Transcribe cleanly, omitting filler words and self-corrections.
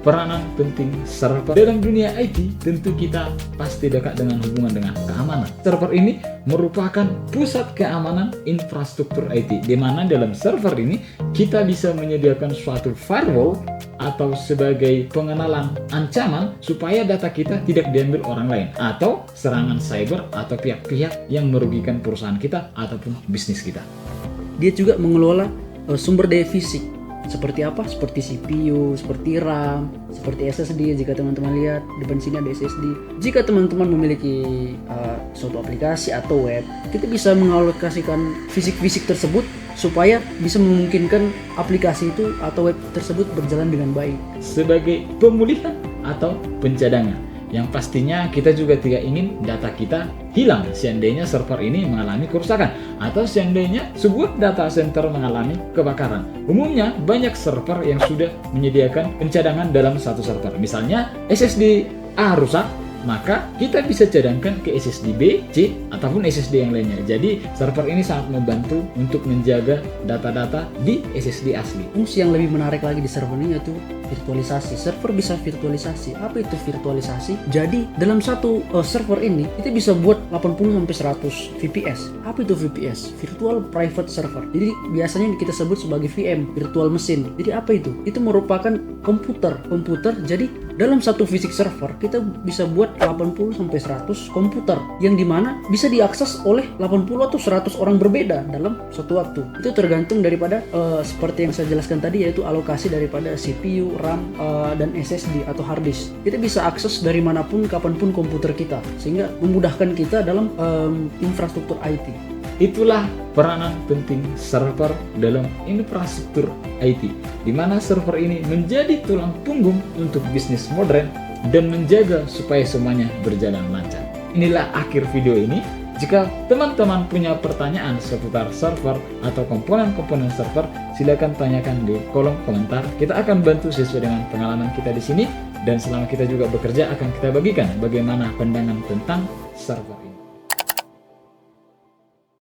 peranan penting server. Dalam dunia IT, tentu kita pasti dekat dengan hubungan dengan keamanan. Server ini merupakan pusat keamanan infrastruktur IT, di mana dalam server ini kita bisa menyediakan suatu firewall atau sebagai pengenalan ancaman supaya data kita tidak diambil orang lain atau serangan cyber atau pihak-pihak yang merugikan perusahaan kita ataupun bisnis kita. Dia juga mengelola sumber daya fisik. Seperti apa? Seperti CPU, seperti RAM, seperti SSD. Jika teman-teman lihat depan sini ada SSD. Jika teman-teman memiliki suatu aplikasi atau web, kita bisa mengalokasikan fisik-fisik tersebut supaya bisa memungkinkan aplikasi itu atau web tersebut berjalan dengan baik. Sebagai pemulihan atau pencadangan, yang pastinya kita juga tidak ingin data kita hilang seandainya server ini mengalami kerusakan atau seandainya sebuah data center mengalami kebakaran. Umumnya banyak server yang sudah menyediakan pencadangan dalam satu server. Misalnya SSD A rusak, maka kita bisa cadangkan ke SSD B, C, ataupun SSD yang lainnya. Jadi server ini sangat membantu untuk menjaga data-data di SSD asli. Fungsi yang lebih menarik lagi di server ini yaitu virtualisasi. Server bisa virtualisasi. Apa itu virtualisasi? Jadi dalam satu server ini kita bisa buat 80-100 VPS. Apa itu VPS? Virtual Private Server. Jadi biasanya kita sebut sebagai VM, virtual machine. Jadi apa itu? Itu merupakan komputer. Jadi dalam satu fisik server kita bisa buat 80-100 komputer yang dimana bisa diakses oleh 80 atau 100 orang berbeda dalam suatu waktu. Itu tergantung daripada seperti yang saya jelaskan tadi, yaitu alokasi daripada CPU, RAM, dan SSD atau hard disk. Kita bisa akses dari manapun, kapanpun komputer kita, sehingga memudahkan kita dalam infrastruktur IT. Itulah peranan penting server dalam infrastruktur IT, di mana server ini menjadi tulang punggung untuk bisnis modern dan menjaga supaya semuanya berjalan lancar. Inilah akhir video ini. Jika teman-teman punya pertanyaan seputar server atau komponen-komponen server, silakan tanyakan di kolom komentar. Kita akan bantu sesuai dengan pengalaman kita di sini, dan selama kita juga bekerja akan kita bagikan bagaimana pandangan tentang server.